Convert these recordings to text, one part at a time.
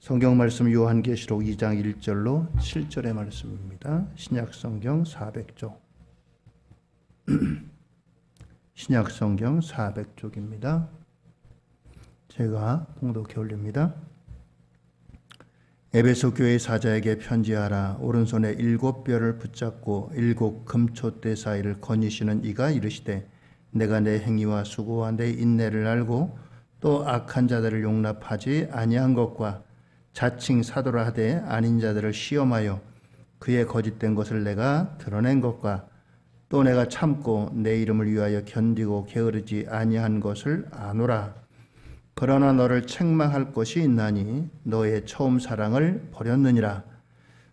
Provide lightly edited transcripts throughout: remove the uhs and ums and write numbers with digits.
성경 말씀 요한계시록 2장 1절로 7절의 말씀입니다. 신약성경 400쪽. 신약성경 400쪽입니다. 제가 봉독해 올립니다. 에베소 교회 사자에게 편지하라. 오른손에 7뼈를 붙잡고 7 금촛대 사이를 거니시는 이가 이르시되 내가 내 행위와 수고와 내 인내를 알고 또 악한 자들을 용납하지 아니한 것과 자칭 사도라 하되 아닌 자들을 시험하여 그의 거짓된 것을 내가 드러낸 것과 또 내가 참고 내 이름을 위하여 견디고 게으르지 아니한 것을 아노라. 그러나 너를 책망할 것이 있나니 너의 처음 사랑을 버렸느니라.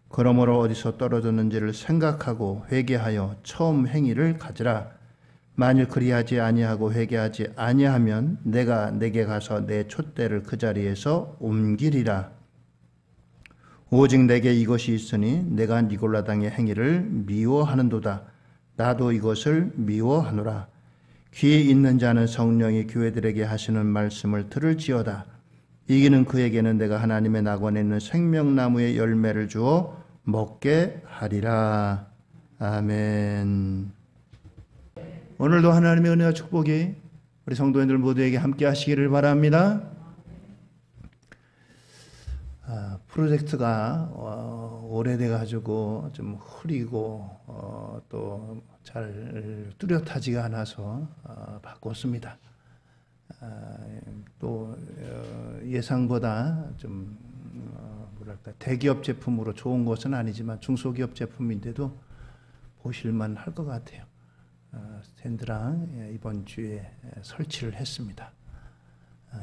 그러므로 어디서 떨어졌는지를 생각하고 회개하여 처음 행위를 가지라. 만일 그리하지 아니하고 회개하지 아니하면 내가 내게 가서 내 촛대를 그 자리에서 옮기리라. 오직 내게 이것이 있으니 내가 니골라당의 행위를 미워하는도다. 나도 이것을 미워하노라. 귀 있는 자는 성령이 교회들에게 하시는 말씀을 들을지어다. 이기는 그에게는 내가 하나님의 낙원에 있는 생명나무의 열매를 주어 먹게 하리라. 아멘. 오늘도 하나님의 은혜와 축복이 우리 성도님들 모두에게 함께 하시기를 바랍니다. 프로젝트가 오래돼 가지고 좀 흐리고 또 잘 뚜렷하지가 않아서 바꿨습니다. 또 예상보다 좀 뭐랄까 대기업 제품으로 좋은 것은 아니지만 중소기업 제품인데도 보실만 할 것 같아요. 스탠드랑 이번 주에 설치를 했습니다.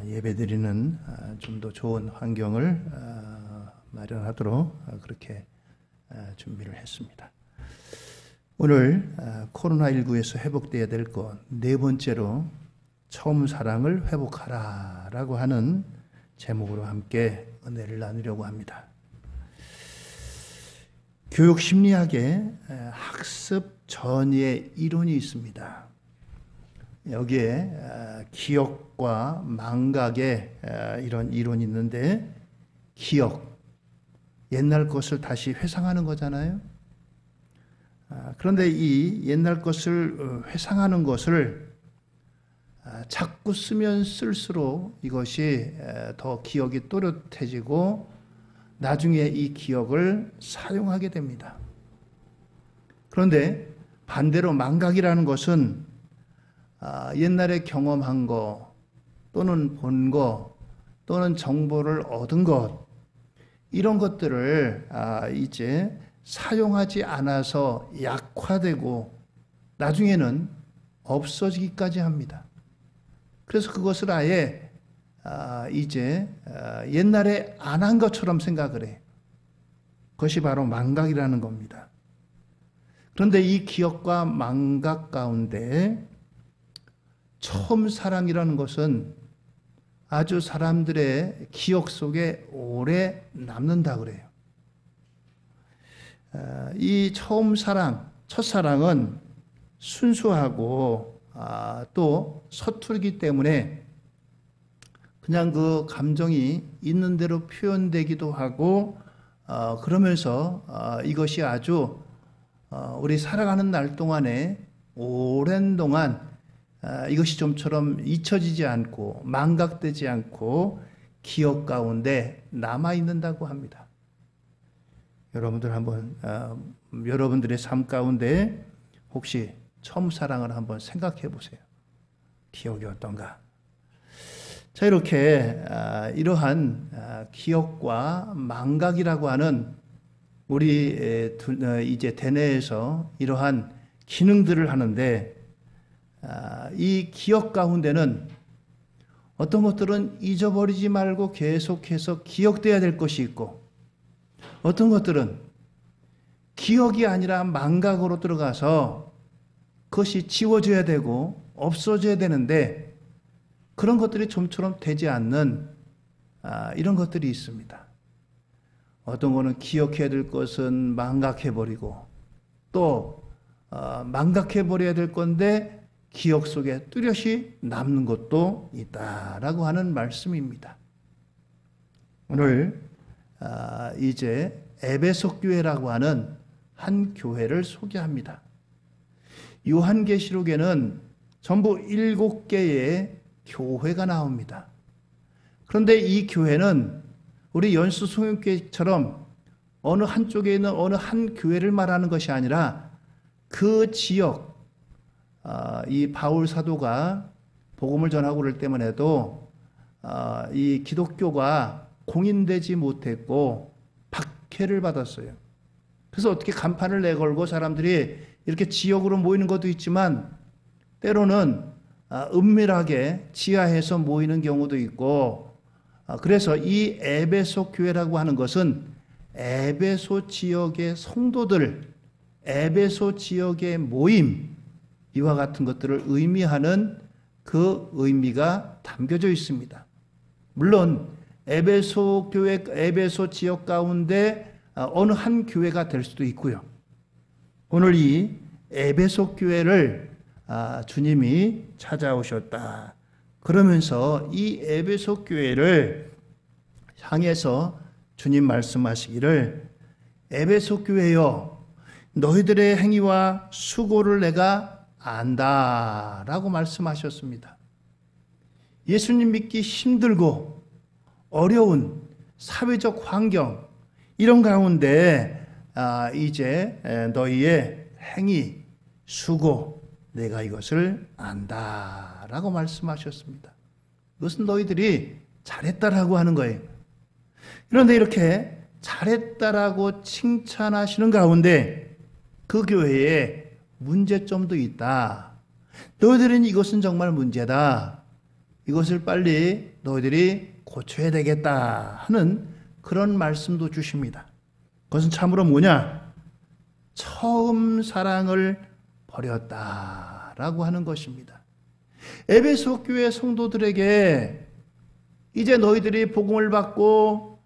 예배드리는 좀 더 좋은 환경을 마련하도록 그렇게 준비를 했습니다. 오늘 코로나19에서 회복되어야 될 것 네 번째로 처음 사랑을 회복하라 라고 하는 제목으로 함께 은혜를 나누려고 합니다. 교육심리학에 학습 전이의 이론이 있습니다. 여기에 기억과 망각의 이런 이론이 있는데, 기억, 옛날 것을 다시 회상하는 거잖아요. 그런데 이 옛날 것을 회상하는 것을 자꾸 쓰면 쓸수록 이것이 더 기억이 또렷해지고 나중에 이 기억을 사용하게 됩니다. 그런데 반대로 망각이라는 것은 옛날에 경험한 거 또는 본 거 또는 정보를 얻은 것, 이런 것들을 이제 사용하지 않아서 약화되고 나중에는 없어지기까지 합니다. 그래서 그것을 아예 이제 옛날에 안 한 것처럼 생각을 해요. 그것이 바로 망각이라는 겁니다. 그런데 이 기억과 망각 가운데 처음 사랑이라는 것은 아주 사람들의 기억 속에 오래 남는다 그래요. 이 처음 사랑, 첫사랑은 순수하고 또 서투르기 때문에 그냥 그 감정이 있는 대로 표현되기도 하고 그러면서 이것이 아주 우리 살아가는 날 동안에 오랜 동안 이것이 좀처럼 잊혀지지 않고 망각되지 않고 기억 가운데 남아있는다고 합니다. 여러분들 한번 여러분들의 삶 가운데 혹시 처음 사랑을 한번 생각해 보세요. 기억이 어떤가? 자, 이렇게 이러한 기억과 망각이라고 하는 우리 이제 대뇌에서 이러한 기능들을 하는데, 이 기억 가운데는 어떤 것들은 잊어버리지 말고 계속해서 기억돼야 될 것이 있고, 어떤 것들은 기억이 아니라 망각으로 들어가서 그것이 지워져야 되고 없어져야 되는데 그런 것들이 좀처럼 되지 않는 이런 것들이 있습니다. 어떤 거는 기억해야 될 것은 망각해버리고 또 망각해버려야 될 건데 기억 속에 뚜렷이 남는 것도 있다라고 하는 말씀입니다. 오늘 이제 에베소 교회라고 하는 한 교회를 소개합니다. 요한계시록에는 전부 7개의 교회가 나옵니다. 그런데 이 교회는 우리 연수송영교회처럼 어느 한쪽에 있는 어느 한 교회를 말하는 것이 아니라 그 지역, 이 바울 사도가 복음을 전하고 그럴 때만 해도 이 기독교가 공인되지 못했고 박해를 받았어요. 그래서 어떻게 간판을 내걸고 사람들이 이렇게 지역으로 모이는 것도 있지만 때로는 은밀하게 지하에서 모이는 경우도 있고, 그래서 이 에베소 교회라고 하는 것은 에베소 지역의 성도들, 에베소 지역의 모임, 이와 같은 것들을 의미하는 그 의미가 담겨져 있습니다. 물론 에베소 교회, 에베소 지역 가운데 어느 한 교회가 될 수도 있고요. 오늘 이 에베소 교회를 주님이 찾아오셨다. 그러면서 이 에베소 교회를 향해서 주님 말씀하시기를, 에베소 교회여, 너희들의 행위와 수고를 내가 안다라고 말씀하셨습니다. 예수님 믿기 힘들고 어려운 사회적 환경, 이런 가운데 이제 너희의 행위, 수고, 내가 이것을 안다라고 말씀하셨습니다. 이것은 너희들이 잘했다라고 하는 거예요. 그런데 이렇게 잘했다라고 칭찬하시는 가운데 그 교회에 문제점도 있다. 너희들은 이것은 정말 문제다. 이것을 빨리 너희들이 고쳐야 되겠다 하는 그런 말씀도 주십니다. 그것은 참으로 뭐냐? 처음 사랑을 버렸다라고 하는 것입니다. 에베소 교회 성도들에게 이제 너희들이 복음을 받고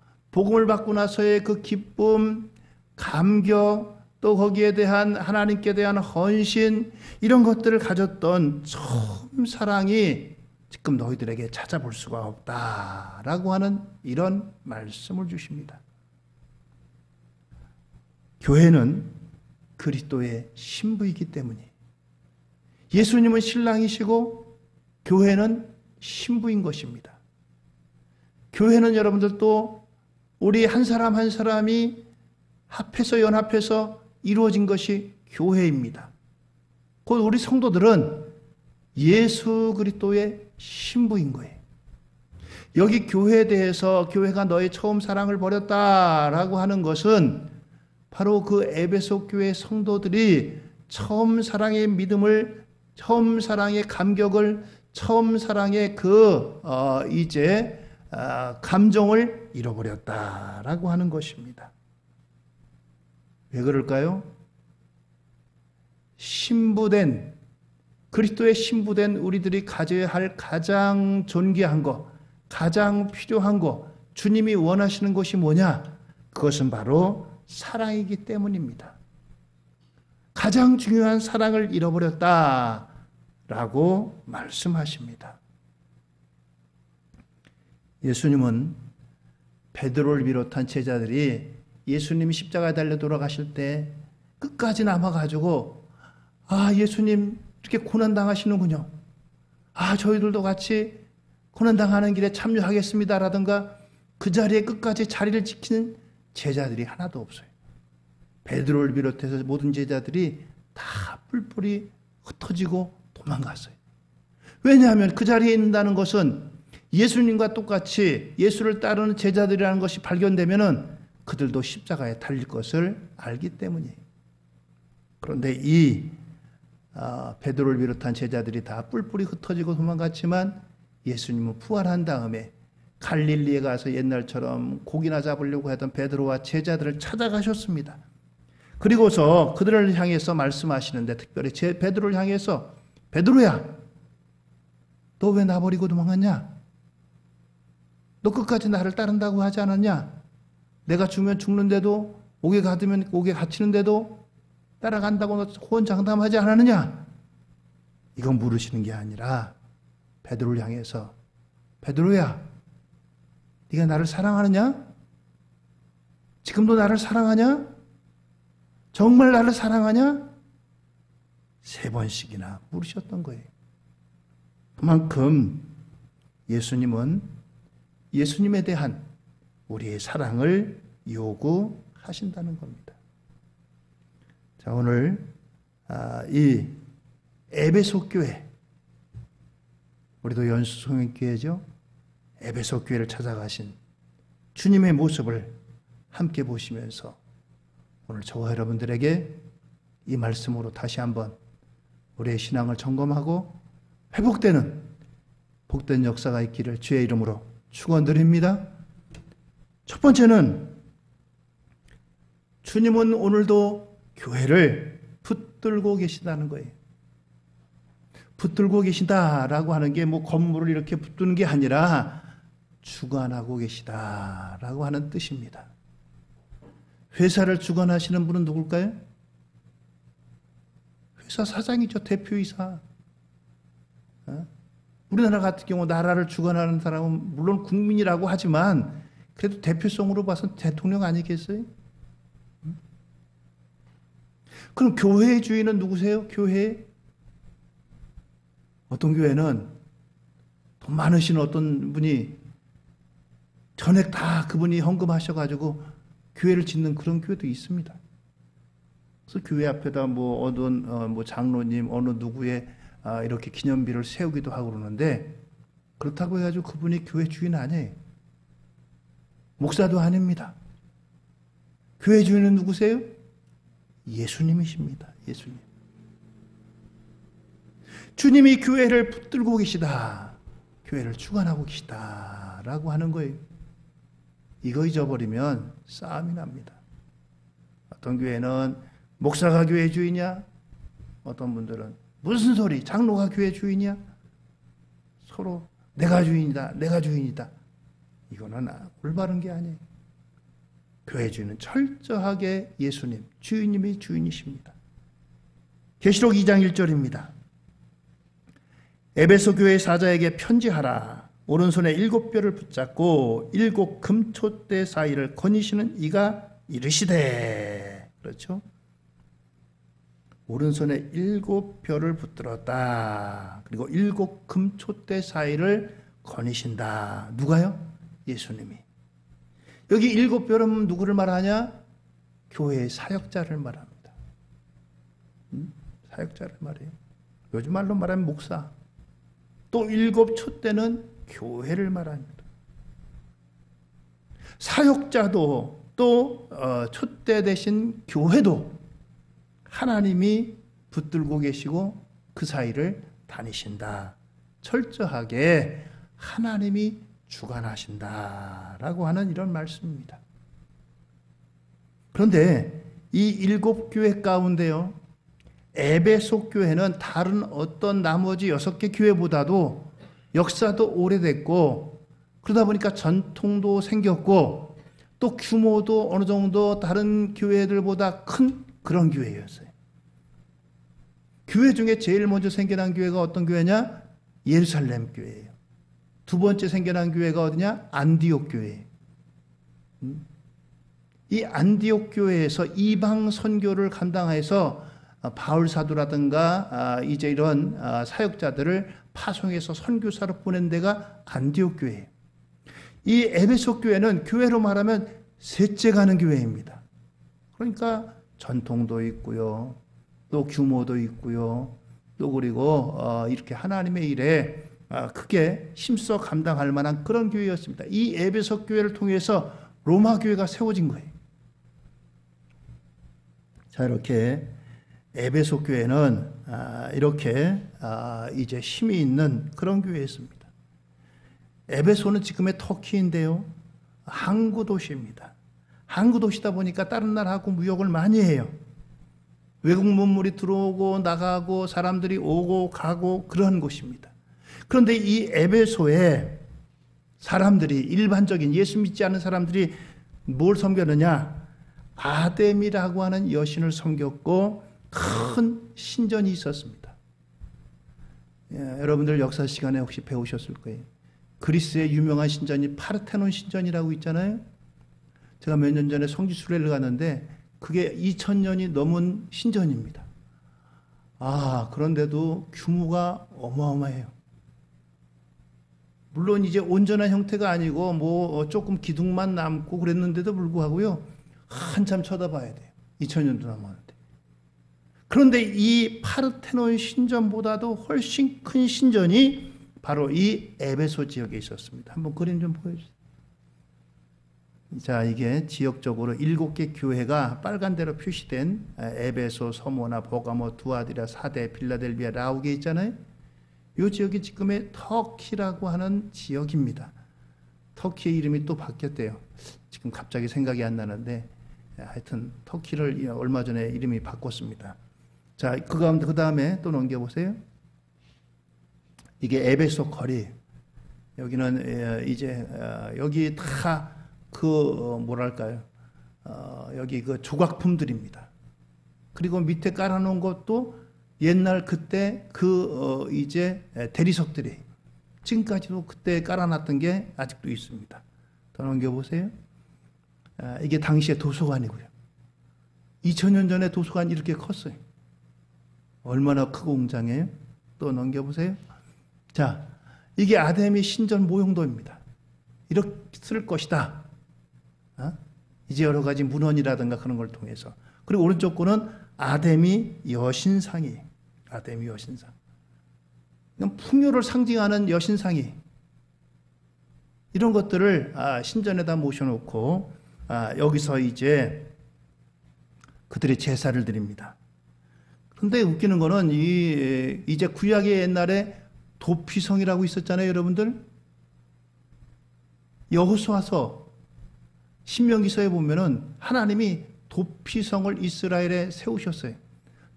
나서의 그 기쁨, 감격, 또 거기에 대한 하나님께 대한 헌신, 이런 것들을 가졌던 처음 사랑이 지금 너희들에게 찾아볼 수가 없다라고 하는 이런 말씀을 주십니다. 교회는 그리스도의 신부이기 때문에, 예수님은 신랑이시고 교회는 신부인 것입니다. 교회는 여러분들도 우리 한 사람 한 사람이 합해서 연합해서 이루어진 것이 교회입니다. 곧 우리 성도들은 예수 그리스도의 신부인 거예요. 여기 교회에 대해서 교회가 너의 처음 사랑을 버렸다라고 하는 것은 바로 그 에베소 교회 성도들이 처음 사랑의 믿음을, 처음 사랑의 감격을, 처음 사랑의 감정을 잃어버렸다라고 하는 것입니다. 왜 그럴까요? 신부된, 그리스도의 신부된 우리들이 가져야 할 가장 존귀한 것, 가장 필요한 것, 주님이 원하시는 것이 뭐냐? 그것은 바로 사랑이기 때문입니다. 가장 중요한 사랑을 잃어버렸다라고 말씀하십니다. 예수님은 베드로를 비롯한 제자들이 예수님이 십자가에 달려 돌아가실 때 끝까지 남아가지고, 예수님 이렇게 고난당하시는군요. 저희들도 같이 고난당하는 길에 참여하겠습니다라든가 그 자리에 끝까지 자리를 지키는 제자들이 하나도 없어요. 베드로를 비롯해서 모든 제자들이 다 뿔뿔이 흩어지고 도망갔어요. 왜냐하면 그 자리에 있는다는 것은 예수님과 똑같이 예수를 따르는 제자들이라는 것이 발견되면은 그들도 십자가에 달릴 것을 알기 때문이에요. 그런데 이 베드로를 비롯한 제자들이 다 뿔뿔이 흩어지고 도망갔지만 예수님은 부활한 다음에 갈릴리에 가서 옛날처럼 고기나 잡으려고 하던 베드로와 제자들을 찾아가셨습니다. 그리고서 그들을 향해서 말씀하시는데, 특별히 베드로를 향해서, 베드로야, 너 왜 나 버리고 도망갔냐? 너 끝까지 나를 따른다고 하지 않았냐? 내가 죽으면 죽는데도, 옥에 가두면 옥에 갇히는데도 따라간다고 호언장담하지 않았느냐? 이건 물으시는 게 아니라 베드로를 향해서, 베드로야, 네가 나를 사랑하느냐? 지금도 나를 사랑하냐? 정말 나를 사랑하냐? 3번씩이나 물으셨던 거예요. 그만큼 예수님은 예수님에 대한 우리의 사랑을 요구하신다는 겁니다. 자, 오늘 이 에베소 교회, 우리도 연수송영교회죠. 에베소 교회를 찾아가신 주님의 모습을 함께 보시면서 오늘 저와 여러분들에게 이 말씀으로 다시 한번 우리의 신앙을 점검하고 회복되는 복된 역사가 있기를 주의 이름으로 축원드립니다. 첫 번째는 주님은 오늘도 교회를 붙들고 계시다는 거예요. 붙들고 계시다라고 하는 게 뭐 건물을 이렇게 붙드는 게 아니라 주관하고 계시다라고 하는 뜻입니다. 회사를 주관하시는 분은 누굴까요? 회사 사장이죠. 대표이사. 우리나라 같은 경우 나라를 주관하는 사람은 물론 국민이라고 하지만 그래도 대표성으로 봐서 대통령 아니겠어요? 그럼 교회의 주인은 누구세요? 교회? 어떤 교회는 돈 많으신 어떤 분이 전액 다 그분이 헌금하셔가지고 교회를 짓는 그런 교회도 있습니다. 그래서 교회 앞에다 뭐 어떤 뭐 장로님 어느 누구의 이렇게 기념비를 세우기도 하고 그러는데 그렇다고 해가지고 그분이 교회 주인 아니에요. 목사도 아닙니다. 교회 주인은 누구세요? 예수님이십니다. 예수님. 주님이 교회를 붙들고 계시다. 교회를 주관하고 계시다라고 하는 거예요. 이거 잊어버리면 싸움이 납니다. 어떤 교회는 목사가 교회 주인이야? 어떤 분들은 무슨 소리? 장로가 교회 주인이야? 서로 내가 주인이다. 내가 주인이다. 이거는 올바른 게 아니에요. 교회 주인은 철저하게 예수님, 주인님이 주인이십니다. 계시록 2장 1절입니다. 에베소 교회 사자에게 편지하라. 오른손에 7뼈를 붙잡고 7 금촛대 사이를 거니시는 이가 이르시되. 그렇죠? 오른손에 7뼈를 붙들었다. 그리고 7 금촛대 사이를 거니신다. 누가요? 예수님이. 여기 7뼈는 누구를 말하냐? 교회의 사역자를 말합니다. 사역자를 말해요. 요즘 말로 말하면 목사. 또 7 촛대는 교회를 말합니다. 사역자도 또 촛대 대신 교회도 하나님이 붙들고 계시고 그 사이를 다니신다. 철저하게 하나님이 주관하신다라고 하는 이런 말씀입니다. 그런데 이 7 교회 가운데요, 에베소 교회는 다른 어떤 나머지 6개 교회보다도 역사도 오래됐고 그러다 보니까 전통도 생겼고 또 규모도 어느 정도 다른 교회들보다 큰 그런 교회였어요. 교회 중에 제일 먼저 생겨난 교회가 어떤 교회냐? 예루살렘 교회예요. 두 번째 생겨난 교회가 어디냐? 안디옥 교회예요. 이 안디옥 교회에서 이방 선교를 감당해서 바울 사도라든가 이제 이런 사역자들을 파송해서 선교사로 보낸 데가 안디옥 교회예요. 이 에베소 교회는 교회로 말하면 셋째 가는 교회입니다. 그러니까 전통도 있고요, 또 규모도 있고요, 또 그리고 이렇게 하나님의 일에 크게 힘써 감당할 만한 그런 교회였습니다. 이 에베소 교회를 통해서 로마 교회가 세워진 거예요. 자, 이렇게 에베소 교회는 이렇게 이제 힘이 있는 그런 교회였습니다. 에베소는 지금의 터키인데요, 항구 도시입니다. 항구 도시다 보니까 다른 나라하고 무역을 많이 해요. 외국 문물이 들어오고 나가고 사람들이 오고 가고 그런 곳입니다. 그런데 이 에베소에 사람들이, 일반적인 예수 믿지 않는 사람들이 뭘 섬겼느냐? 아뎀이라고 하는 여신을 섬겼고 큰 신전이 있었습니다. 여러분들 역사 시간에 혹시 배우셨을 거예요. 그리스의 유명한 신전이 파르테논 신전이라고 있잖아요. 제가 몇 년 전에 성지순례를 갔는데 그게 2000년이 넘은 신전입니다. 그런데도 규모가 어마어마해요. 물론 이제 온전한 형태가 아니고 뭐 조금 기둥만 남고 그랬는데도 불구하고요. 한참 쳐다봐야 돼요. 2000년도 남았는데. 그런데 이 파르테논 신전보다도 훨씬 큰 신전이 바로 이 에베소 지역에 있었습니다. 한번 그림 좀 보여주세요. 자, 이게 지역적으로 7개 교회가 빨간대로 표시된 에베소, 서모나, 버가모, 두아디라, 사데, 빌라델비아, 라우게 있잖아요. 이 지역이 지금의 터키라고 하는 지역입니다. 터키의 이름이 또 바뀌었대요. 지금 갑자기 생각이 안 나는데 하여튼 터키를 얼마 전에 이름이 바꿨습니다. 자, 그 다음에 또 넘겨보세요. 이게 에베소 거리. 여기는 이제 여기 다 뭐랄까요? 여기 그 조각품들입니다. 그리고 밑에 깔아놓은 것도 옛날 그때 이제 대리석들이 지금까지도 그때 깔아놨던 게 아직도 있습니다. 더 넘겨보세요. 이게 당시의 도서관이고요. 2000년 전에 도서관이 이렇게 컸어요. 얼마나 크고 웅장해요? 또 넘겨보세요. 자, 이게 아데미 신전 모형도입니다. 이렇게 쓸 것이다. 이제 여러 가지 문헌이라든가 그런 걸 통해서. 그리고 오른쪽 거는 아데미 여신상이. 아데미 여신상. 풍요를 상징하는 여신상이. 이런 것들을 신전에다 모셔놓고 여기서 이제 그들의 제사를 드립니다. 그런데 웃기는 거는 이제 구약의 옛날에 도피성이라고 있었잖아요, 여러분들. 여호수아서 신명기서에 보면은 하나님이 도피성을 이스라엘에 세우셨어요.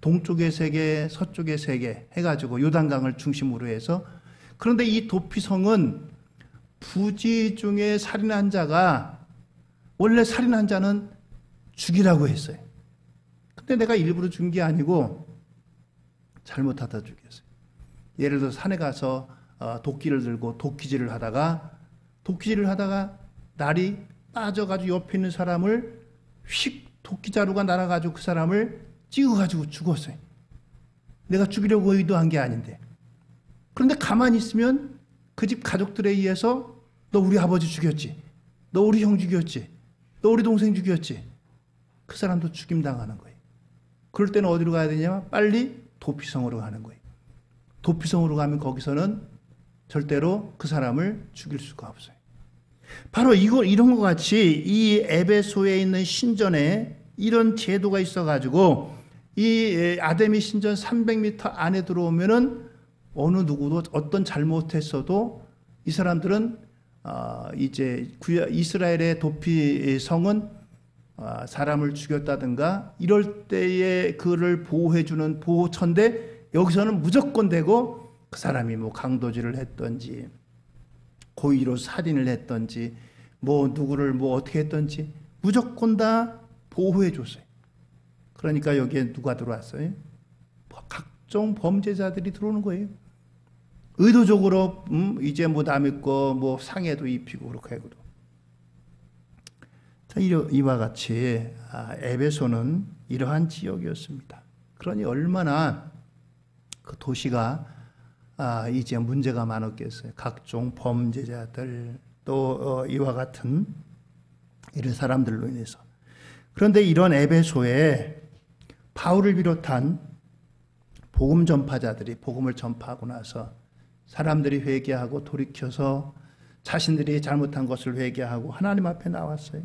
동쪽에 3개, 서쪽에 3개 해가지고 요단강을 중심으로 해서. 그런데 이 도피성은 부지 중에 살인한 자가, 원래 살인한 자는 죽이라고 했어요. 근데 내가 일부러 죽인 게 아니고 잘못하다 죽였어요. 예를 들어 산에 가서 도끼를 들고 도끼질을 하다가 날이 빠져가지고 옆에 있는 사람을 휙 도끼자루가 날아가지고 그 사람을 찍어가지고 죽었어요. 내가 죽이려고 의도한 게 아닌데. 그런데 가만히 있으면 그 집 가족들에 의해서 너 우리 아버지 죽였지. 너 우리 형 죽였지. 너 우리 동생 죽였지. 그 사람도 죽임당하는 거예요. 그럴 때는 어디로 가야 되냐면 빨리 도피성으로 가는 거예요. 도피성으로 가면 거기서는 절대로 그 사람을 죽일 수가 없어요. 바로 이런 것 같이 이 에베소에 있는 신전에 이런 제도가 있어가지고 이 아데미 신전 300m 안에 들어오면은 어느 누구도 어떤 잘못했어도 이 사람들은 이제 이스라엘의 도피성은 사람을 죽였다든가 이럴 때에 그를 보호해주는 보호처인데 여기서는 무조건 되고 그 사람이 뭐 강도질을 했던지 고의로 살인을 했던지 뭐 누구를 뭐 어떻게 했던지 무조건 다 보호해 줬어요. 그러니까 여기에 누가 들어왔어요? 각종 범죄자들이 들어오는 거예요. 의도적으로 이제 뭐 남의 거 뭐 상해도 입히고 그렇게 하고도. 자, 이와 같이 에베소는 이러한 지역이었습니다. 그러니 얼마나 그 도시가 이제 문제가 많았겠어요. 각종 범죄자들 또 이와 같은 이런 사람들로 인해서. 그런데 이런 에베소에 바울을 비롯한 복음 전파자들이 복음을 전파하고 나서 사람들이 회개하고 돌이켜서 자신들이 잘못한 것을 회개하고 하나님 앞에 나왔어요.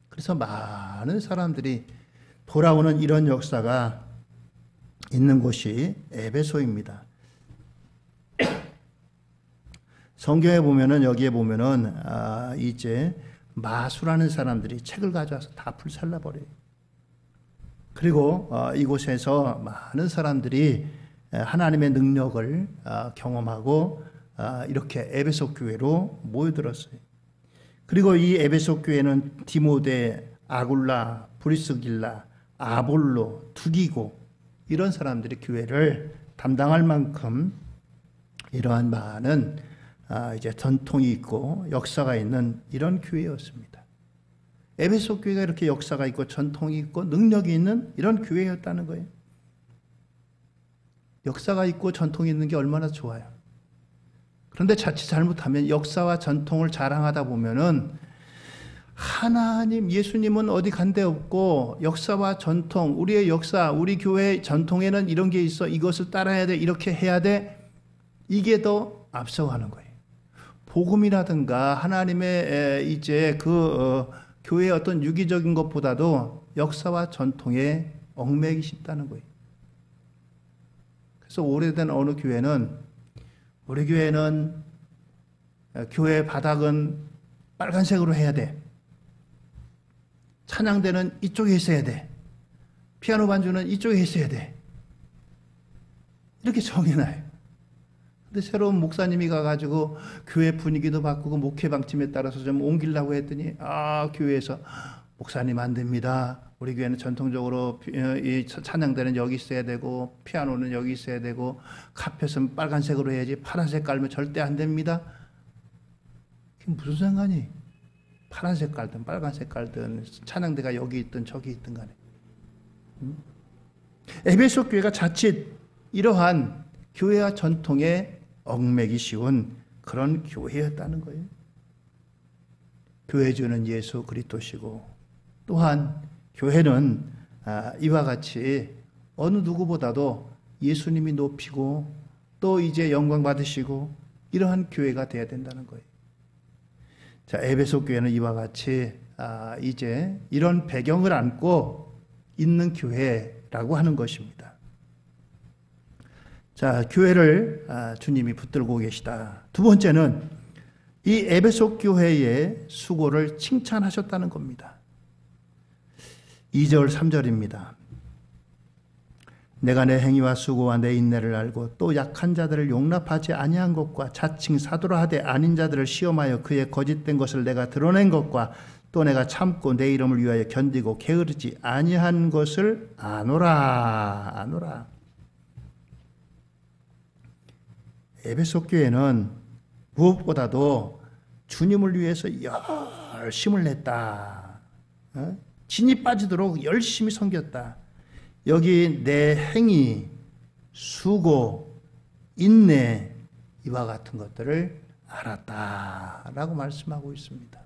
그래서 많은 사람들이 돌아오는 이런 역사가 있는 곳이 에베소입니다. 성경에 보면은 여기에 보면은 이제 마수라는 사람들이 책을 가져와서 다 불살라버려요. 그리고 이곳에서 많은 사람들이 하나님의 능력을 경험하고 이렇게 에베소 교회로 모여들었어요. 그리고 이 에베소 교회는 디모데, 아굴라, 브리스길라, 아볼로, 두기고 이런 사람들이 교회를 담당할 만큼 이러한 많은 이제 전통이 있고 역사가 있는 이런 교회였습니다. 에베소 교회가 이렇게 역사가 있고 전통이 있고 능력이 있는 이런 교회였다는 거예요. 역사가 있고 전통이 있는 게 얼마나 좋아요. 그런데 자칫 잘못하면 역사와 전통을 자랑하다 보면은 하나님, 예수님은 어디 간 데 없고 역사와 전통, 우리의 역사, 우리 교회 전통에는 이런 게 있어. 이것을 따라야 돼. 이렇게 해야 돼. 이게 더 앞서가는 거예요. 복음이라든가 하나님의 이제 교회의 어떤 유기적인 것보다도 역사와 전통에 얽매이기 쉽다는 거예요. 그래서 오래된 어느 교회는, 우리 교회는 교회 바닥은 빨간색으로 해야 돼. 찬양대는 이쪽에 있어야 돼. 피아노 반주는 이쪽에 있어야 돼. 이렇게 정해놔요. 근데 새로운 목사님이 가가지고 교회 분위기도 바꾸고 목회 방침에 따라서 좀 옮기려고 했더니 교회에서 목사님 안 됩니다. 우리 교회는 전통적으로 이 찬양대는 여기 있어야 되고 피아노는 여기 있어야 되고 카펫은 빨간색으로 해야지 파란색 깔면 절대 안 됩니다. 그게 무슨 상관이? 파란색 깔든 빨간색 깔든 찬양대가 여기 있든 저기 있든 간에. 에베소 교회가 자칫 이러한 교회와 전통에 얽매기 쉬운 그런 교회였다는 거예요. 교회주는 예수 그리스도시고 또한 교회는 이와 같이 어느 누구보다도 예수님이 높이고 또 이제 영광 받으시고 이러한 교회가 되어야 된다는 거예요. 자, 에베소 교회는 이와 같이 이제 이런 배경을 안고 있는 교회라고 하는 것입니다. 자, 교회를 주님이 붙들고 계시다. 두 번째는 이 에베소 교회의 수고를 칭찬하셨다는 겁니다. 2절 3절입니다. 내가 내 행위와 수고와 내 인내를 알고 또 약한 자들을 용납하지 아니한 것과 자칭 사도라 하되 아닌 자들을 시험하여 그의 거짓된 것을 내가 드러낸 것과 또 내가 참고 내 이름을 위하여 견디고 게으르지 아니한 것을 아노라. 에베소 교회는 무엇보다도 주님을 위해서 열심을 냈다. 진이 빠지도록 열심히 섬겼다. 여기 내 행위, 수고, 인내 이와 같은 것들을 알았다라고 말씀하고 있습니다.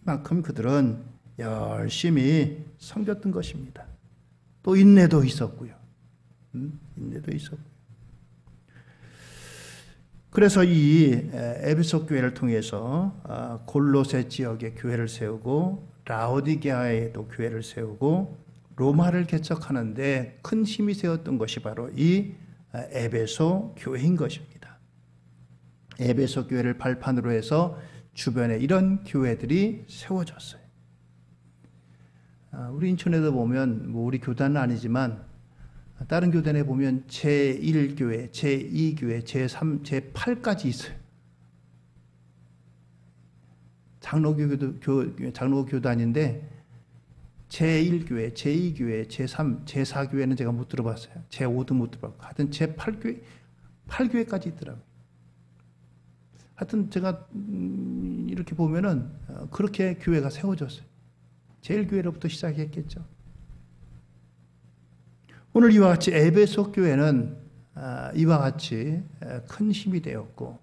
이만큼 그들은 열심히 섬겼던 것입니다. 또 인내도 있었고요. 인내도 있었고요. 그래서 이 에베소 교회를 통해서 골로새 지역에 교회를 세우고 라오디게아에도 교회를 세우고 로마를 개척하는데 큰 힘이 세웠던 것이 바로 이 에베소 교회인 것입니다. 에베소 교회를 발판으로 해서 주변에 이런 교회들이 세워졌어요. 우리 인천에도 보면 우리 교단은 아니지만 다른 교단에 보면 제1교회, 제2교회, 제3, 제8까지 있어요. 장로교 교단인데 제1교회, 제2교회, 제3, 제4교회는 제가 못 들어봤어요. 제5도 못 들어봤고 하여튼 제8교회, 8교회까지 있더라고요. 하여튼 제가 이렇게 보면은 그렇게 교회가 세워졌어요. 제1교회로부터 시작했겠죠. 오늘 이와 같이 에베소 교회는 이와 같이 큰 힘이 되었고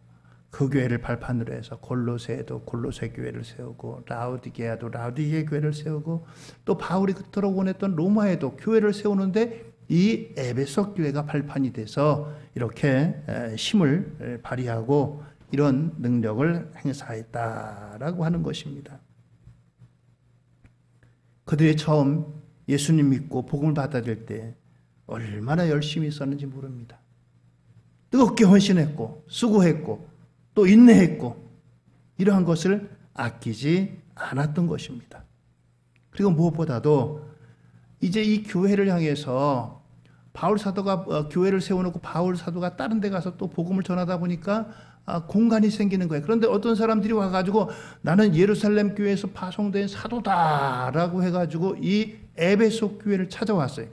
그 교회를 발판으로 해서 골로새도 골로새 교회를 세우고 라오디게아도 라오디게 교회를 세우고 또 바울이 그토록 원했던 로마에도 교회를 세우는데 이 에베소 교회가 발판이 돼서 이렇게 힘을 발휘하고 이런 능력을 행사했다라고 하는 것입니다. 그들이 처음 예수님 믿고 복음을 받아들일 때 얼마나 열심히 있었는지 모릅니다. 뜨겁게 헌신했고 수고했고 또 인내했고 이러한 것을 아끼지 않았던 것입니다. 그리고 무엇보다도 이제 이 교회를 향해서 바울 사도가 교회를 세워놓고 바울 사도가 다른 데 가서 또 복음을 전하다 보니까 공간이 생기는 거예요. 그런데 어떤 사람들이 와가지고 나는 예루살렘 교회에서 파송된 사도다라고 해가지고 이 에베소 교회를 찾아왔어요.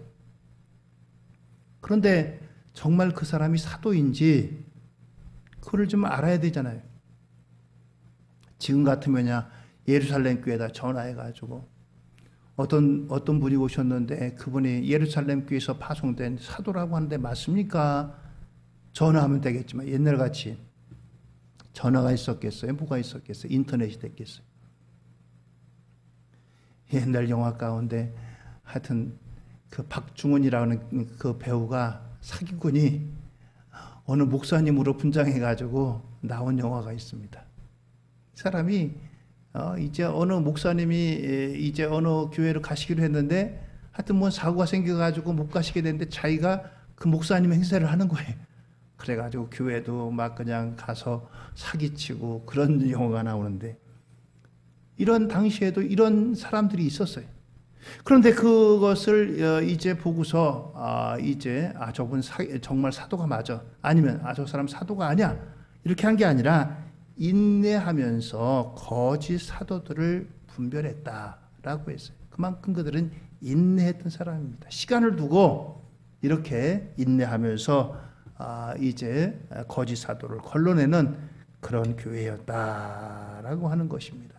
그런데 정말 그 사람이 사도인지 그걸 좀 알아야 되잖아요. 지금 같으면야 예루살렘 교회에다 전화해가지고 어떤 분이 오셨는데 그분이 예루살렘 교회에서 파송된 사도라고 하는데 맞습니까? 전화하면 되겠지만 옛날같이 전화가 있었겠어요? 뭐가 있었겠어요? 인터넷이 됐겠어요? 옛날 영화 가운데 하여튼 그 박중훈이라는 그 배우가 사기꾼이 어느 목사님으로 분장해가지고 나온 영화가 있습니다. 사람이 이제 어느 목사님이 이제 어느 교회로 가시기로 했는데 하여튼 뭐 사고가 생겨가지고 못 가시게 됐는데 자기가 그 목사님 행세를 하는 거예요. 그래가지고 교회도 막 그냥 가서 사기치고 그런 영화가 나오는데 이런 당시에도 이런 사람들이 있었어요. 그런데 그것을 이제 보고서 이제 저분 정말 사도가 맞아, 아니면 저 사람 사도가 아니야, 이렇게 한 게 아니라 인내하면서 거짓 사도들을 분별했다라고 했어요. 그만큼 그들은 인내했던 사람입니다. 시간을 두고 이렇게 인내하면서 이제 거짓 사도를 걸러내는 그런 교회였다라고 하는 것입니다.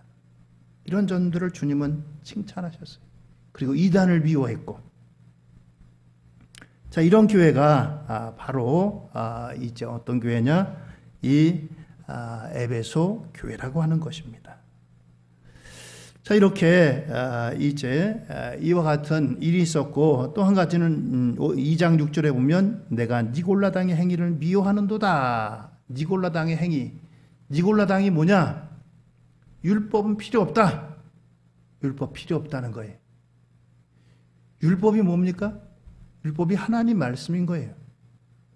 이런 전들을 주님은 칭찬하셨어요. 그리고 이단을 미워했고, 자, 이런 교회가 바로 이제 어떤 교회냐? 이 에베소 교회라고 하는 것입니다. 자, 이렇게 이제 이와 같은 일이 있었고, 또 한 가지는 2장 6절에 보면 내가 니골라당의 행위를 미워하는도다. 니골라당의 행위. 니골라당이 뭐냐? 율법은 필요 없다. 율법 필요 없다는 거예요. 율법이 뭡니까? 율법이 하나님 말씀인 거예요.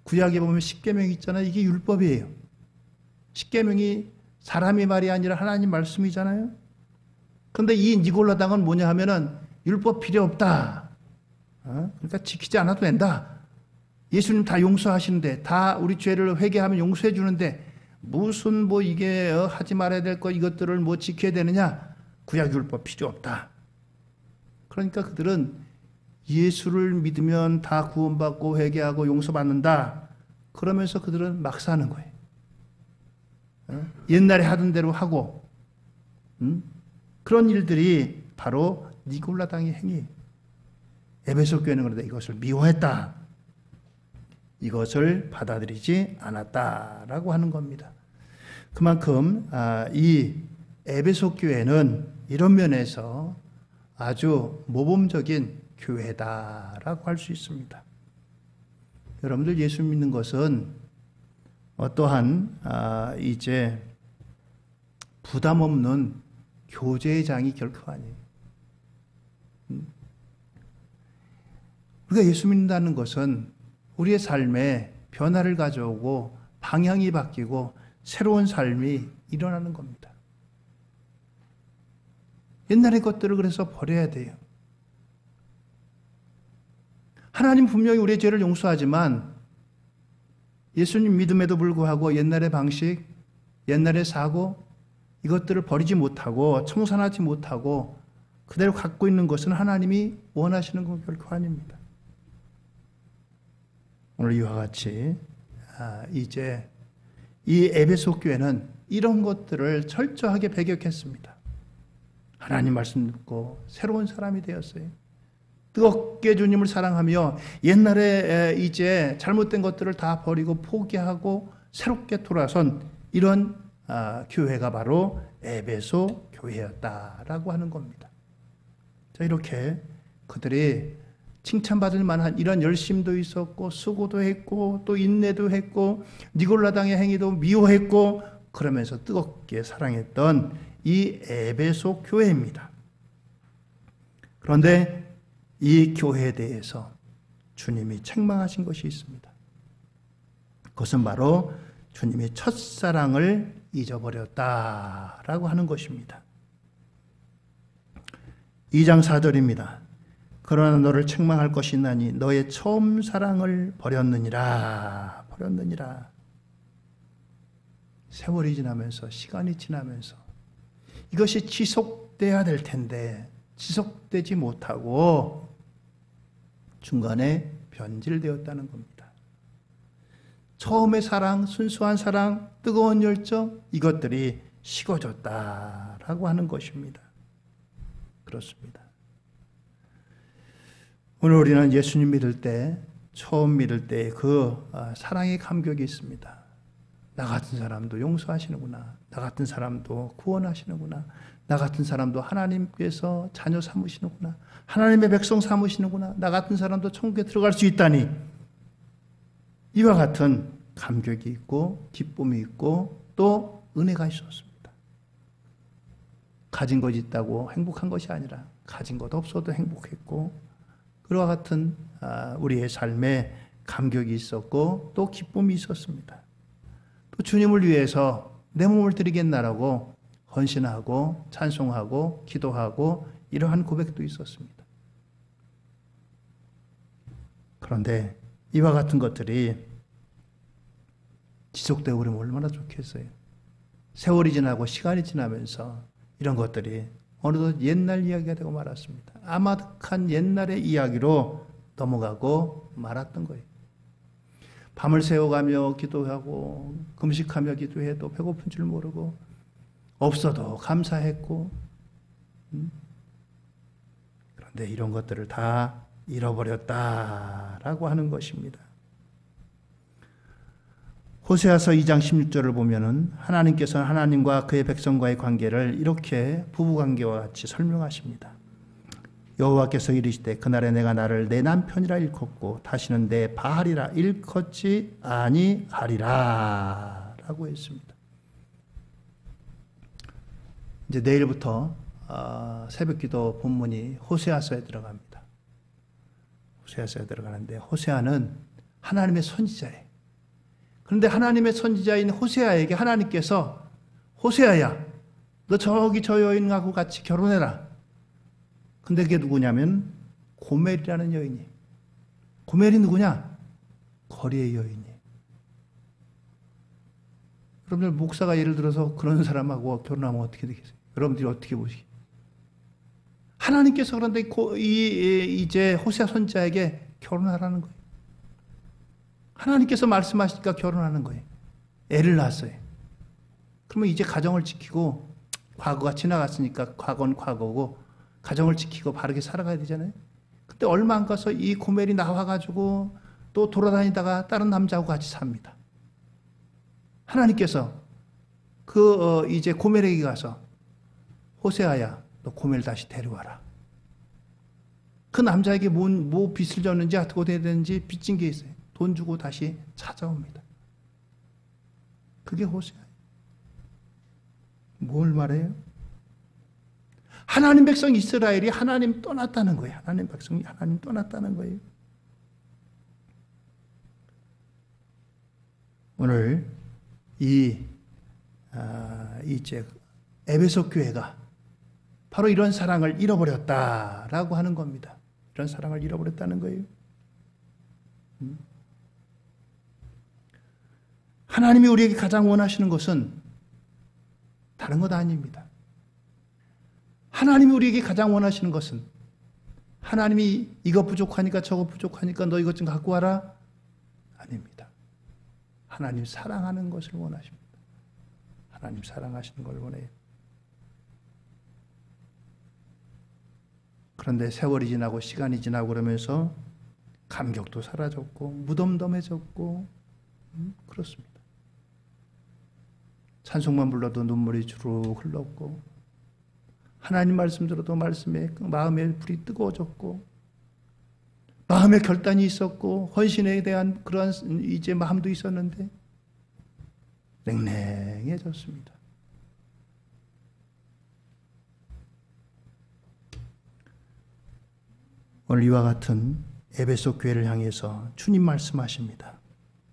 구약에 보면 십계명이 있잖아요. 이게 율법이에요. 십계명이 사람의 말이 아니라 하나님 말씀이잖아요. 그런데 이 니골라당은 뭐냐 하면은 율법 필요 없다. 그러니까 지키지 않아도 된다. 예수님 다 용서하시는데, 다 우리 죄를 회개하면 용서해 주는데 무슨 뭐 이게 하지 말아야 될 거 이것들을 뭐 지켜야 되느냐? 구약 율법 필요 없다. 그러니까 그들은 예수를 믿으면 다 구원받고 회개하고 용서받는다. 그러면서 그들은 막 사는 거예요. 옛날에 하던 대로 하고, 그런 일들이 바로 니골라당의 행위. 에베소 교회는 그런데 이것을 미워했다. 이것을 받아들이지 않았다라고 하는 겁니다. 그만큼 이 에베소 교회는 이런 면에서 아주 모범적인 교회다라고 할 수 있습니다. 여러분들 예수 믿는 것은 어떠한 이제 부담 없는 교제의 장이 결코 아니에요. 우리가 예수 믿는다는 것은 우리의 삶에 변화를 가져오고 방향이 바뀌고 새로운 삶이 일어나는 겁니다. 옛날의 것들을 그래서 버려야 돼요. 하나님 분명히 우리의 죄를 용서하지만 예수님 믿음에도 불구하고 옛날의 방식, 옛날의 사고, 이것들을 버리지 못하고 청산하지 못하고 그대로 갖고 있는 것은 하나님이 원하시는 건 결코 아닙니다. 오늘 이와 같이 이제 이 에베소 교회는 이런 것들을 철저하게 배격했습니다. 하나님 말씀 듣고 새로운 사람이 되었어요. 뜨겁게 주님을 사랑하며 옛날에 이제 잘못된 것들을 다 버리고 포기하고 새롭게 돌아선 이런 교회가 바로 에베소 교회였다라고 하는 겁니다. 자, 이렇게 그들이 칭찬받을 만한 이런 열심도 있었고 수고도 했고 또 인내도 했고 니골라당의 행위도 미워했고 그러면서 뜨겁게 사랑했던 이 에베소 교회입니다. 그런데 이 교회에 대해서 주님이 책망하신 것이 있습니다. 그것은 바로 주님이 첫사랑을 잊어버렸다라고 하는 것입니다. 2장 4절입니다. 그러나 너를 책망할 것이 있나니 너의 처음 사랑을 버렸느니라. 세월이 지나면서 시간이 지나면서 이것이 지속돼야 될 텐데 지속되지 못하고 중간에 변질되었다는 겁니다. 처음의 사랑, 순수한 사랑, 뜨거운 열정 이것들이 식어졌다라고 라고 하는 것입니다. 그렇습니다. 오늘 우리는 예수님 믿을 때, 처음 믿을 때 그 사랑의 감격이 있습니다. 나 같은 사람도 용서하시는구나. 나 같은 사람도 구원하시는구나. 나 같은 사람도 하나님께서 자녀 삼으시는구나. 하나님의 백성 삼으시는구나. 나 같은 사람도 천국에 들어갈 수 있다니. 이와 같은 감격이 있고 기쁨이 있고 또 은혜가 있었습니다. 가진 것이 있다고 행복한 것이 아니라 가진 것 없어도 행복했고 그와 같은 우리의 삶에 감격이 있었고 또 기쁨이 있었습니다. 또 주님을 위해서 내 몸을 드리겠나라고 헌신하고 찬송하고 기도하고 이러한 고백도 있었습니다. 그런데 이와 같은 것들이 지속되고 그러면 얼마나 좋겠어요. 세월이 지나고 시간이 지나면서 이런 것들이 어느덧 옛날 이야기가 되고 말았습니다. 아마득한 옛날의 이야기로 넘어가고 말았던 거예요. 밤을 새워가며 기도하고 금식하며 기도해도 배고픈 줄 모르고 없어도 감사했고 그런데 이런 것들을 다 잃어버렸다라고 하는 것입니다. 호세아서 2장 16절을 보면은 하나님께서는 하나님과 그의 백성과의 관계를 이렇게 부부관계와 같이 설명하십니다. 여호와께서 이르시되 그날에 내가 나를 내 남편이라 일컫고 다시는 내 바알이라 일컫지 아니하리라 라고 했습니다. 이제 내일부터 새벽기도 본문이 호세아서에 들어갑니다. 호세아서에 들어가는데 호세아는 하나님의 선지자예요. 그런데 하나님의 선지자인 호세아에게 하나님께서 호세아야 너 저기 저 여인하고 같이 결혼해라. 근데 그게 누구냐면 고멜이라는 여인이. 고멜이 누구냐? 거리의 여인이. 여러분들 목사가 예를 들어서 그런 사람하고 결혼하면 어떻게 되겠어요? 여러분들이 어떻게 보시겠어요? 하나님께서 그런데 이제 호세아 선지자에게 결혼하라는 거예요. 하나님께서 말씀하시니까 결혼하는 거예요. 애를 낳았어요. 그러면 이제 가정을 지키고 과거가 지나갔으니까 과거는 과거고 가정을 지키고 바르게 살아가야 되잖아요. 그때 얼마 안 가서 이 고멜이 나와가지고 또 돌아다니다가 다른 남자하고 같이 삽니다. 하나님께서 이제 고멜에게 가서 호세아야 너 고멜 다시 데려와라. 그 남자에게 뭐 빚을 졌는지 어떻게 해야 되는지 빚진 게 있어요. 돈 주고 다시 찾아옵니다. 그게 호세아예요. 뭘 말해요? 하나님 백성 이스라엘이 하나님 떠났다는 거예요. 하나님 백성이 하나님 떠났다는 거예요. 오늘 이제 에베소 교회가 바로 이런 사랑을 잃어버렸다라고 하는 겁니다. 이런 사랑을 잃어버렸다는 거예요. 하나님이 우리에게 가장 원하시는 것은 다른 것 아닙니다. 하나님이 우리에게 가장 원하시는 것은 하나님이 이거 부족하니까 저거 부족하니까 너 이것 좀 갖고 와라? 아닙니다. 하나님 사랑하는 것을 원하십니다. 하나님 사랑하시는 걸 원해요. 그런데 세월이 지나고 시간이 지나고 그러면서 감격도 사라졌고 무덤덤해졌고 그렇습니다. 찬송만 불러도 눈물이 주르륵 흘렀고 하나님 말씀 들어도 말씀에 마음의 불이 뜨거워졌고 마음의 결단이 있었고 헌신에 대한 그러한 이제 마음도 있었는데 냉랭해졌습니다. 오늘 이와 같은 에베소 교회를 향해서 주님 말씀하십니다.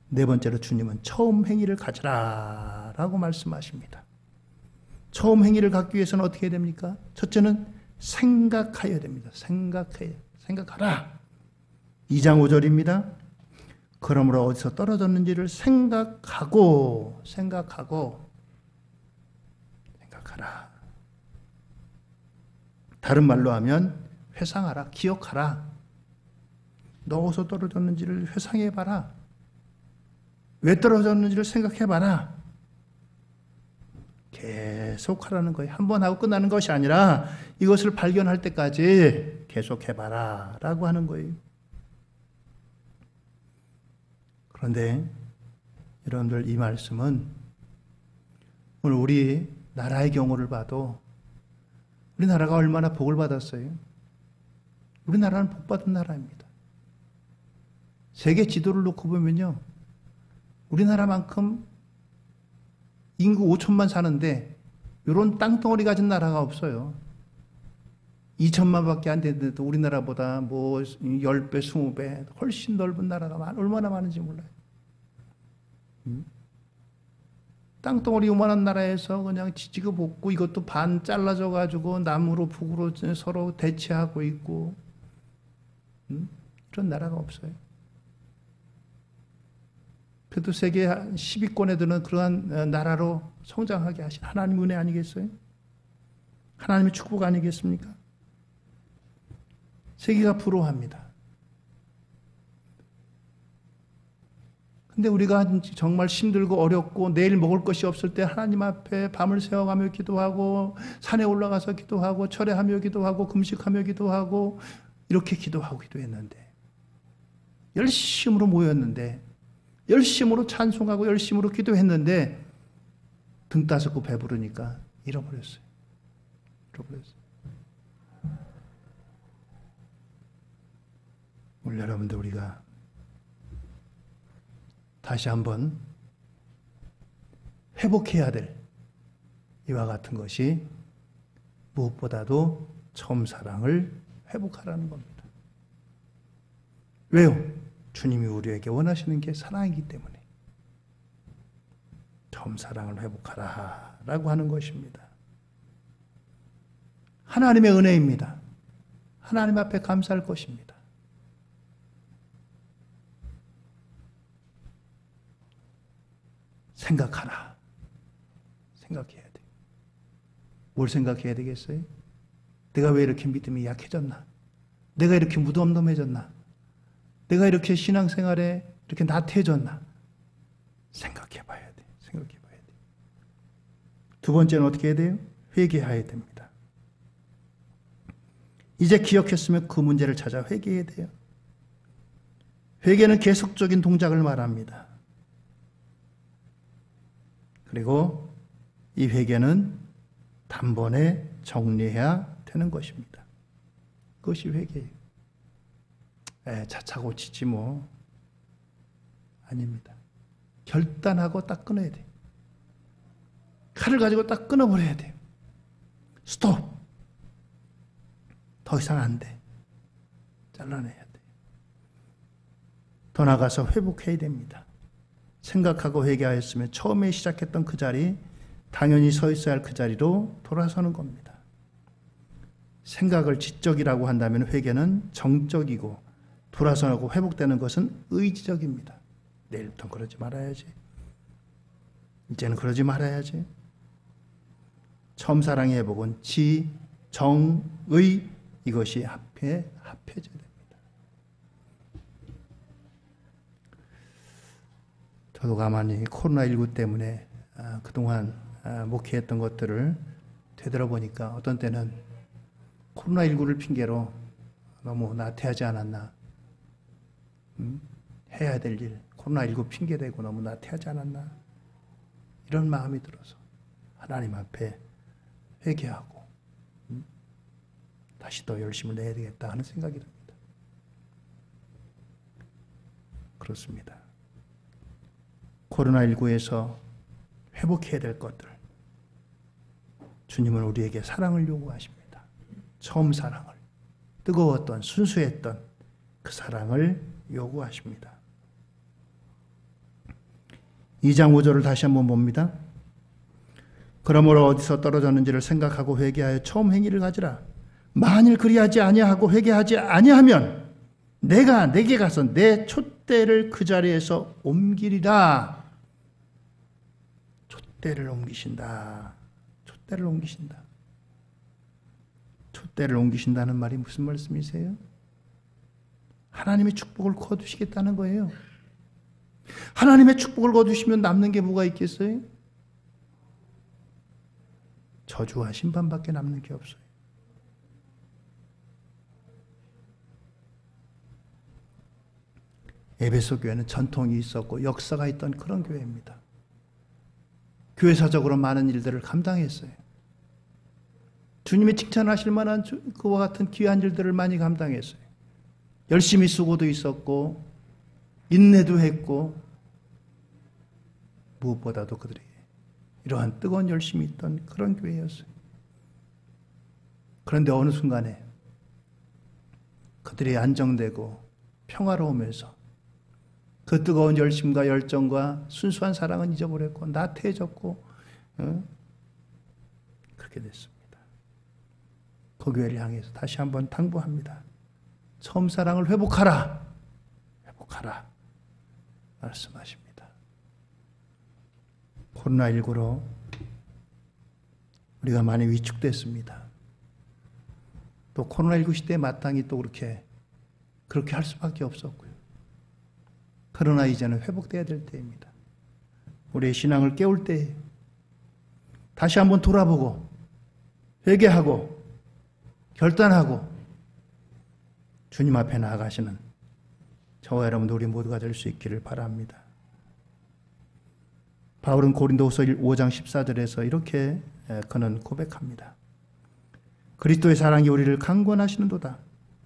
네 번째로 주님은 처음 행위를 가져라 라고 말씀하십니다. 처음 행위를 갖기 위해서는 어떻게 해야 됩니까? 첫째는 생각해야 됩니다. 생각하라. 2장 5절입니다. 그러므로 어디서 떨어졌는지를 생각하라. 다른 말로 하면 회상하라, 기억하라. 너 어디서 떨어졌는지를 회상해봐라. 왜 떨어졌는지를 생각해봐라. 계속 하라는 거예요. 한 번 하고 끝나는 것이 아니라 이것을 발견할 때까지 계속 해봐라 라고 하는 거예요. 그런데 여러분들, 이 말씀은 오늘 우리 나라의 경우를 봐도 우리나라가 얼마나 복을 받았어요. 우리나라는 복받은 나라입니다. 세계 지도를 놓고 보면요, 우리나라만큼 인구 5천만 사는데 이런 땅덩어리 가진 나라가 없어요. 2천만 밖에 안 되는데도 우리나라보다 뭐 10배, 20배 훨씬 넓은 나라가 얼마나 많은지 몰라요. 땅덩어리 요만한 나라에서 그냥 지지고 볶고 이것도 반 잘라져 가지고 남으로 북으로 서로 대치하고 있고, 이런 나라가 없어요. 그래도 세계 10위권에 드는 그러한 나라로 성장하게 하신 하나님 은혜 아니겠어요? 하나님의 축복 아니겠습니까? 세계가 부러워합니다. 근데 우리가 정말 힘들고 어렵고 내일 먹을 것이 없을 때 하나님 앞에 밤을 새워가며 기도하고, 산에 올라가서 기도하고, 철회하며 기도하고, 금식하며 기도하고, 이렇게 기도하고 기도했는데, 열심으로 모였는데, 열심으로 찬송하고 열심으로 기도했는데 등 따숩고 배부르니까 잃어버렸어요. 오늘 여러분들, 우리가 다시 한번 회복해야 될 이와 같은 것이 무엇보다도 처음 사랑을 회복하라는 겁니다. 왜요? 주님이 우리에게 원하시는 게 사랑이기 때문에 처음 사랑을 회복하라 라고 하는 것입니다. 하나님의 은혜입니다. 하나님 앞에 감사할 것입니다. 생각하라. 생각해야 돼. 뭘 생각해야 되겠어요? 내가 왜 이렇게 믿음이 약해졌나? 내가 이렇게 무덤덤해졌나? 내가 이렇게 신앙생활에 이렇게 나태해졌나? 생각해봐야 돼. 생각해봐야 돼. 두 번째는 어떻게 해야 돼요? 회개해야 됩니다. 이제 기억했으면 그 문제를 찾아 회개해야 돼요. 회개는 계속적인 동작을 말합니다. 그리고 이 회개는 단번에 정리해야 되는 것입니다. 그것이 회개예요. 차차 고치지 뭐. 아닙니다. 결단하고 딱 끊어야 돼요. 칼을 가지고 딱 끊어버려야 돼요. 스톱! 더 이상 안 돼. 잘라내야 돼. 더 나가서 회복해야 됩니다. 생각하고 회개하였으면 처음에 시작했던 그 자리, 당연히 서 있어야 할 그 자리로 돌아서는 겁니다. 생각을 지적이라고 한다면 회개는 정적이고, 돌아서고 회복되는 것은 의지적입니다. 내일부터는 그러지 말아야지. 이제는 그러지 말아야지. 처음 사랑의 회복은 지, 정, 의, 이것이 합해져야 됩니다. 저도 가만히 코로나19 때문에 그동안 목회했던 것들을 되돌아보니까 어떤 때는 코로나19를 핑계로 너무 나태하지 않았나, 해야 될 일, 코로나19 핑계대고 너무 나태하지 않았나, 이런 마음이 들어서 하나님 앞에 회개하고 다시 더 열심을 내야 되겠다 하는 생각이 듭니다. 그렇습니다. 코로나19에서 회복해야 될 것들, 주님은 우리에게 사랑을 요구하십니다. 처음 사랑을, 뜨거웠던 순수했던 그 사랑을 요구하십니다. 2장 5절을 다시 한번 봅니다. 그러므로 어디서 떨어졌는지를 생각하고 회개하여 처음 행위를 가지라. 만일 그리하지 아니하고 회개하지 아니하면 내가 내게 가서 내 촛대를 그 자리에서 옮기리라. 촛대를 옮기신다. 촛대를 옮기신다. 촛대를 옮기신다는 말이 무슨 말씀이세요? 하나님의 축복을 거두시겠다는 거예요. 하나님의 축복을 거두시면 남는 게 뭐가 있겠어요? 저주와 심판밖에 남는 게 없어요. 에베소 교회는 전통이 있었고 역사가 있던 그런 교회입니다. 교회사적으로 많은 일들을 감당했어요. 주님이 칭찬하실 만한 그와 같은 귀한 일들을 많이 감당했어요. 열심히 수고도 있었고 인내도 했고 무엇보다도 그들이 이러한 뜨거운 열심이 있던 그런 교회였어요. 그런데 어느 순간에 그들이 안정되고 평화로우면서 그 뜨거운 열심과 열정과 순수한 사랑은 잊어버렸고 나태해졌고 그렇게 됐습니다. 그 교회를 향해서 다시 한번 당부합니다. 처음 사랑을 회복하라. 회복하라. 말씀하십니다. 코로나19로 우리가 많이 위축됐습니다. 또 코로나19 시대에 마땅히 또 그렇게 할 수밖에 없었고요. 그러나 이제는 회복돼야 될 때입니다. 우리의 신앙을 깨울 때 다시 한번 돌아보고 회개하고 결단하고 주님 앞에 나아가시는 저와 여러분 우리 모두가 될 수 있기를 바랍니다. 바울은 고린도후서 5장 14절에서 이렇게 그는 고백합니다. 그리스도의 사랑이 우리를 강권하시는도다.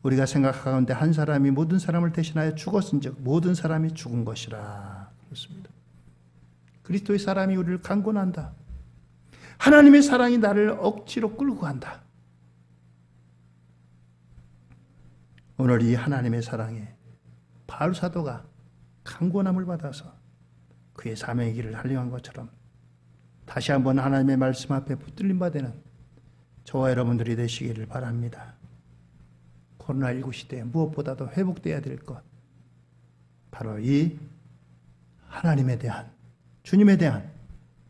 우리가 생각하건대 한 사람이 모든 사람을 대신하여 죽었은즉 모든 사람이 죽은 것이라. 그렇습니다. 그리스도의 사랑이 우리를 강권한다. 하나님의 사랑이 나를 억지로 끌고 간다. 오늘 이 하나님의 사랑에 바울 사도가 강권함을 받아서 그의 사명의 길을 달려간 것처럼 다시 한번 하나님의 말씀 앞에 붙들림 받는 저와 여러분들이 되시기를 바랍니다. 코로나19 시대에 무엇보다도 회복되어야 될 것, 바로 이 하나님에 대한, 주님에 대한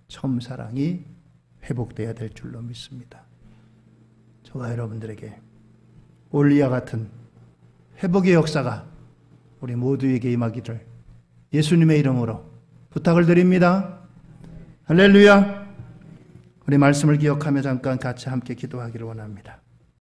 처음 사랑이 회복되어야 될 줄로 믿습니다. 저와 여러분들에게 올리와 같은 회복의 역사가 우리 모두에게 임하기를 예수님의 이름으로 부탁을 드립니다. 할렐루야! 우리 말씀을 기억하며 잠깐 같이 함께 기도하기를 원합니다.